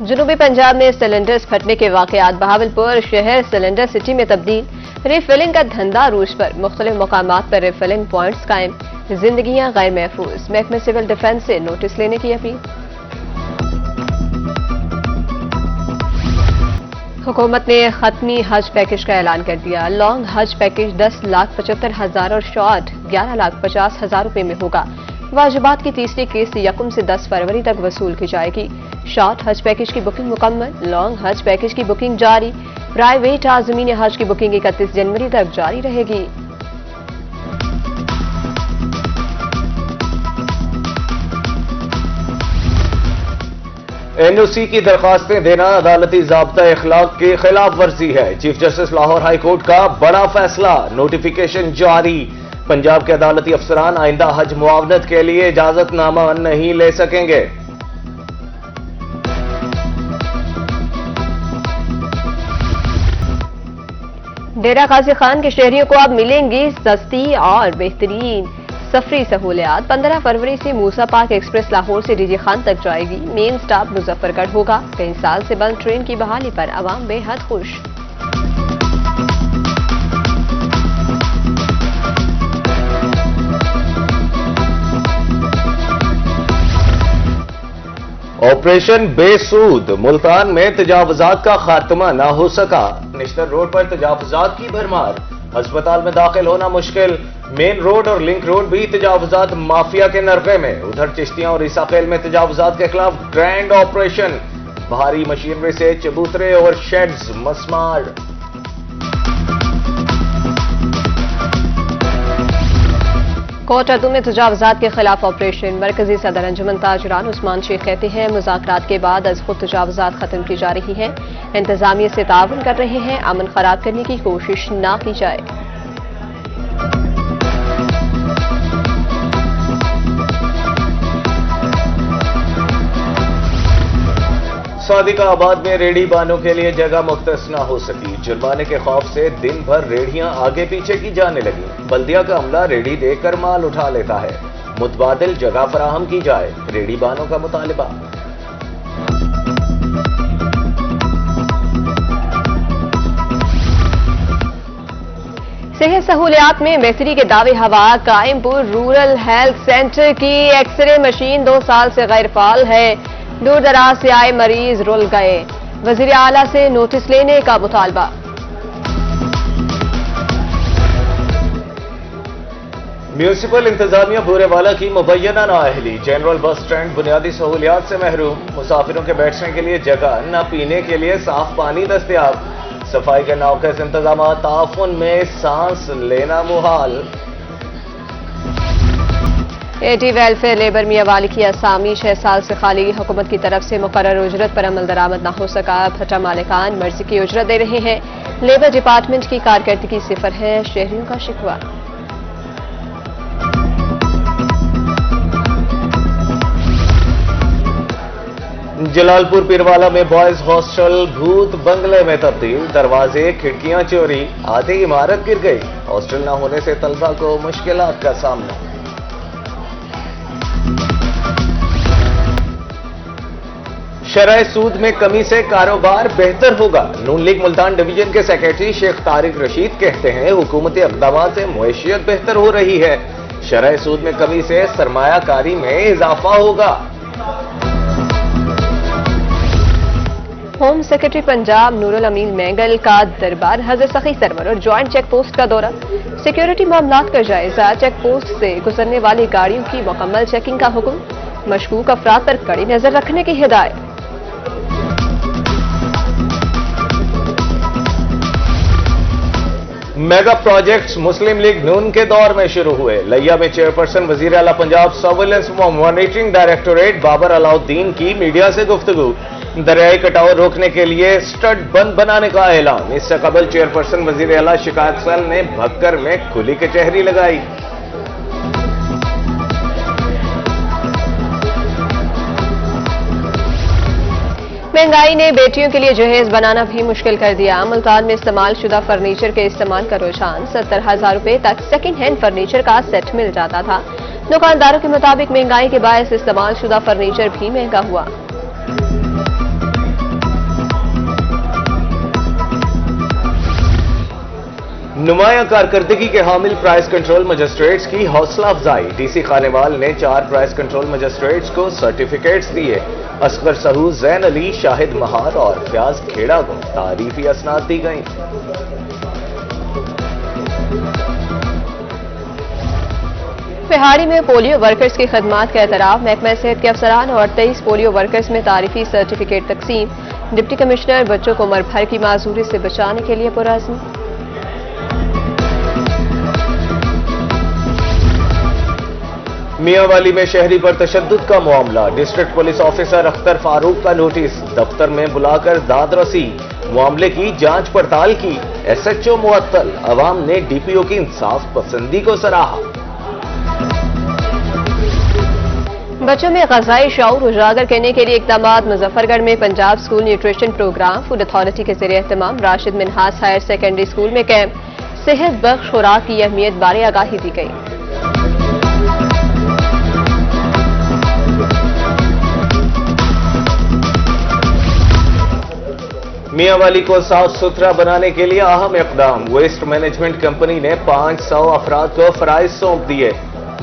जुनूबी पंजाब में सिलेंडर्स फटने के वाकयात, बहावलपुर शहर सिलेंडर सिटी में तब्दील, रिफिलिंग का धंधा रूज पर, मुख्तलिफ मकामात पर रिफिलिंग पॉइंट्स कायम, जिंदगियां गैर महफूज, महकमे सिविल डिफेंस से नोटिस लेने की अपील। हुकूमत ने खत्मी हज पैकेज का ऐलान कर दिया। लॉन्ग हज पैकेज 10,75,000 और शॉर्ट 11,50,000 रुपए में होगा। वाजिबात की तीसरी किस्त 1 से 10 फरवरी तक वसूल की जाएगी। शॉर्ट हज पैकेज की बुकिंग मुकम्मल, लॉन्ग हज पैकेज की बुकिंग जारी। प्राइवेट आज़मीन हज की बुकिंग 31 जनवरी तक जारी रहेगी। एनओसी की दरखास्तें देना अदालती ज़ाब्ता इखलाक की खिलाफ वर्जी है। Chief justice Lahore high court का बड़ा फैसला, नोटिफिकेशन जारी। पंजाब के अदालती अफसरान आइंदा हज मुआवनत के लिए इजाजतनामा नहीं ले सकेंगे। डेरा गाजी खान के शहरियों को अब मिलेंगी सस्ती और बेहतरीन सफरी सहूलियात। 15 फरवरी से मूसा पार्क एक्सप्रेस लाहौर से डीजे खान तक जाएगी। मेन स्टॉप मुजफ्फरगढ़ होगा। कई साल से बंद ट्रेन की बहाली पर अवाम बेहद खुश। ऑपरेशन बेसूद, मुल्तान में तजावुजात का खात्मा ना हो सका। नेशनल रोड पर तजावुजात की भरमार, अस्पताल में दाखिल होना मुश्किल। मेन रोड और लिंक रोड भी तजावुजात माफिया के नरके में। उधर चिश्तियां और ईसाखेल में तजावुजात के खिलाफ ग्रैंड ऑपरेशन, भारी मशीनरी से चबूतरे और शेड्स मस्मार। कोटरदू में तजावुजात के खिलाफ ऑपरेशन, मरकजी सदर अंजुमन ताजरान उस्मान शेख कहते हैं मुज़ाकरात के बाद अज खुद तजावुजात खत्म की जा रही हैं। इंतजामिया से ताउन कर रहे हैं, अमन खराब करने की कोशिश ना की जाए। सादिकाबाद में रेडी बानों के लिए जगह मुख्तस न हो सकी। जुर्माने के खौफ से दिन भर रेडियां आगे पीछे की जाने लगी। बल्दिया का अमला रेडी देकर माल उठा लेता है। मुतबादिल जगह फराहम की जाए, रेडी बानों का मुतालिबा। सेहत सहूलियात में बेहतरी के दावे हवा। कायमपुर रूरल हेल्थ सेंटर की एक्सरे मशीन 2 साल से गैर फाल है। दूर दराज से आए मरीज रुल गए। वजीर आला से नोटिस लेने का मुतालबा। म्यूनिसिपल इंतजामिया बूरेवाला की मुबैना नाअहली, जनरल बस स्टैंड बुनियादी सहूलियात से महरूम। मुसाफिरों के बैठने के लिए जगह, न पीने के लिए साफ पानी दस्तयाब। सफाई के नाकस इंतजाम, ताफुन में सांस लेना मुहाल। एटी वेलफेयर लेबर मियां वाली की असामी 6 साल से खाली। हुकूमत की तरफ से मुकर्रर उजरत पर अमल दरामद न हो सका। भट्टा मालिकान मर्जी की उजरत दे रहे हैं। लेबर डिपार्टमेंट की कारकर्दगी सिफर है, शहरियों का शिकवा। जलालपुर पीरवाला में बॉयज हॉस्टल भूत बंगले में तब्दील। दरवाजे खिड़कियां चोरी, आधी इमारत गिर गई। हॉस्टल न होने से तलबा को मुश्किलात का सामना। शरह सूद में कमी से कारोबार बेहतर होगा। नून लीग मुल्तान डिवीजन के सेक्रेटरी शेख तारिक रशीद कहते हैं हुकूमती इक़दामात से मुईशियत बेहतर हो रही है। शरह सूद में कमी से सरमायाकारी में इजाफा होगा। होम सेक्रेटरी पंजाब नूरुल अमीन मैंगल का दरबार हज़रत सखी सरवर और ज्वाइंट चेक पोस्ट का दौरा। सिक्योरिटी मामलात का जायजा। चेक पोस्ट से गुजरने वाली गाड़ियों की मुकम्मल चेकिंग का हुक्म। मशकूक अफराद पर कड़ी नजर रखने की हिदायत। मेगा प्रोजेक्ट्स मुस्लिम लीग नून के दौर में शुरू हुए। लिया में चेयरपर्सन वजीर आला पंजाब सर्विलेंस व मॉनिटरिंग डायरेक्टोरेट बाबर अलाउद्दीन की मीडिया से गुफ्तगू। दरियाई कटाव रोकने के लिए स्टड बंद बनाने का ऐलान। इससे कबल चेयरपर्सन वजीर आला शिकायत सेल ने भक्कर में खुली कचहरी लगाई। महंगाई ने बेटियों के लिए जहेज बनाना भी मुश्किल कर दिया। मुल्तान में इस्तेमाल शुदा फर्नीचर के इस्तेमाल का रुझान। 70,000 रुपए तक सेकंड हैंड फर्नीचर का सेट मिल जाता था। दुकानदारों के मुताबिक महंगाई के बायस इस्तेमाल शुदा फर्नीचर भी महंगा हुआ। नुमाया कारकर्दगी के हामिल प्राइस कंट्रोल मजिस्ट्रेट्स की हौसला अफजाई। डीसी खानेवाल ने 4 प्राइस कंट्रोल मजिस्ट्रेट्स को सर्टिफिकेट्स दिए। असगर सहू, जैन अली, शाहिद महार और फयाज खेड़ा को तारीफी असनाद दी गई। पिहाड़ी में पोलियो वर्कर्स की खदमात का एतराफ। महकमा सेहत के अफसरान और 23 पोलियो वर्कर्स में तारीफी सर्टिफिकेट तकसीम। डिप्टी कमिश्नर बच्चों को उम्र भर की माजूरी से बचाने के लिए पुरअज़्म। मियांवाली में शहरी पर तशद्दुद का मामला। District police officer Akhtar Farooq का नोटिस। दफ्तर में बुलाकर दाद रसी, मामले की जांच पड़ताल की। एसएचओ मुअत्तल। अवाम ने डीपीओ की इंसाफ पसंदी को सराहा। बच्चों में ग़ज़ाई शऊर उजागर करने के लिए इक़दामात। मुजफ्फरगढ़ में Punjab school nutrition programme food authority के ज़रिए एहतमाम। Rashid Minhas higher secondary school में कैंप। सेहत बख्श खुराक की अहमियत बारे आगाही दी गई। मियांवाली को साफ सुथरा बनाने के लिए अहम इक़दाम। वेस्ट मैनेजमेंट कंपनी ने 500 अफराद को फराइज सौंप दिए।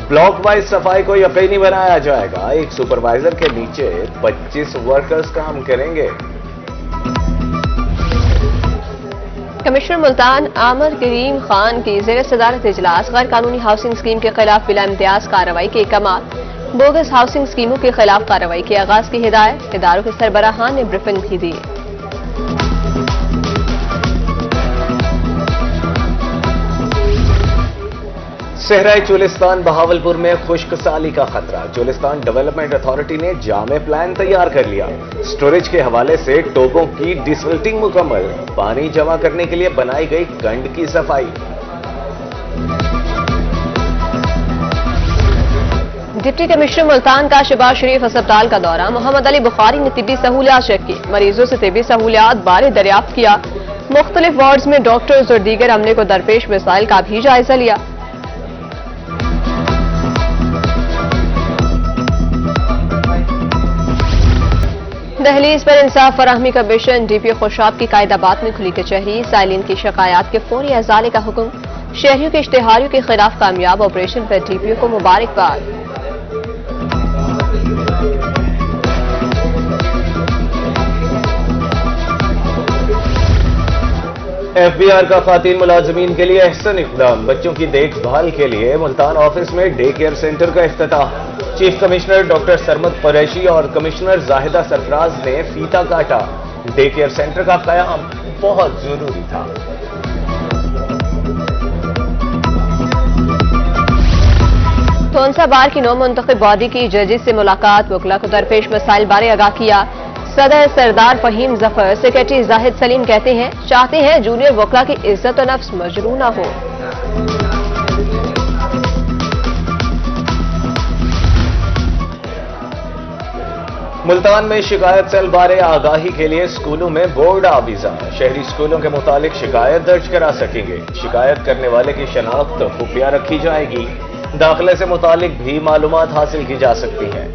ब्लॉक वाइज सफाई को यकीनी बनाया जाएगा। एक सुपरवाइजर के नीचे 25 वर्कर्स काम करेंगे। कमिश्नर मुल्तान आमिर करीम खान की ज़ेर सदारत इजलास। गैर कानूनी हाउसिंग स्कीम के खिलाफ बिला इम्तियाज कार्रवाई के अहकाम। बोगस हाउसिंग स्कीमों के खिलाफ कार्रवाई के आगाज की हिदायत। इदारों के सरबराहान ने ब्रीफिंग भी दी। सहराई चोलिस्तान बहावलपुर में खुश्क साली का खतरा। चोलिस्तान डेवलपमेंट अथॉरिटी ने जामे प्लान तैयार कर लिया। स्टोरेज के हवाले से टोबों की डिसल्टिंग मुकम्मल। पानी जमा करने के लिए बनाई गई कंड की सफाई। डिप्टी कमिश्नर मुल्तान का शहबाज शरीफ अस्पताल का दौरा। मोहम्मद अली बुखारी ने तिब्बी सहूलियात चेक की। मरीजों से तिब्बी सहूलियात बारे दरियाफ्त किया। मुख्तलिफ वार्ड्स में डॉक्टर्स और दीगर अमले को दरपेश मसाइल का भी जायजा लिया। दहलीज पर इंसाफ फराहमी का मिशन। डीपीओ खुशाब की कायदाबाद में खुली कचहरी। साइलिन की शिकायत के फौरी अजाले का हुक्म। शहरियों के इश्तेहारियों के खिलाफ कामयाब ऑपरेशन पर डीपीओ को मुबारकबाद। एफबीआर का खातिन मुलाजमीन के लिए अहसन इक़दाम। बच्चों की देखभाल के लिए मुल्तान ऑफिस में डे केयर सेंटर का इफ्तिताह। Chief commissioner doctor Sarmad Qureshi और कमिश्नर जाहिदा सरफराज ने फीता काटा। डे केयर सेंटर का क़याम बहुत जरूरी था। तोनसा बार की नौ मुंतखब बॉडी की जजेस से मुलाकात। वकला को दरपेश मसाइल बारे आगाह किया। सदर सरदार फहीम जफर, सेक्रेटरी जाहिद सलीम कहते हैं चाहते हैं जूनियर वकला की इज्जत और नफ्स मजरू ना हो। मुल्तान में शिकायत सेल बारे आगाही के लिए स्कूलों में बोर्ड आविजा। शहरी स्कूलों के मुतालिक शिकायत दर्ज करा सकेंगे। शिकायत करने वाले की शनाख्त खुफिया रखी जाएगी। दाखिले से मुतालिक भी मालूमात हासिल की जा सकती है।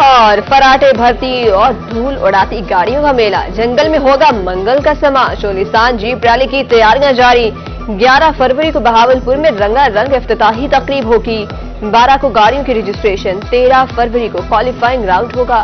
और फराटे भरती और धूल उड़ाती गाड़ियों का मेला। जंगल में होगा मंगल का समा। चोलिस्तान जीप रैली की तैयारियां जारी। 11 फरवरी को बहावलपुर में रंगारंग इफ्तिताही तकरीब होगी। 12 को गाड़ियों की रजिस्ट्रेशन। 13 फरवरी को क्वालिफाइंग राउंड होगा।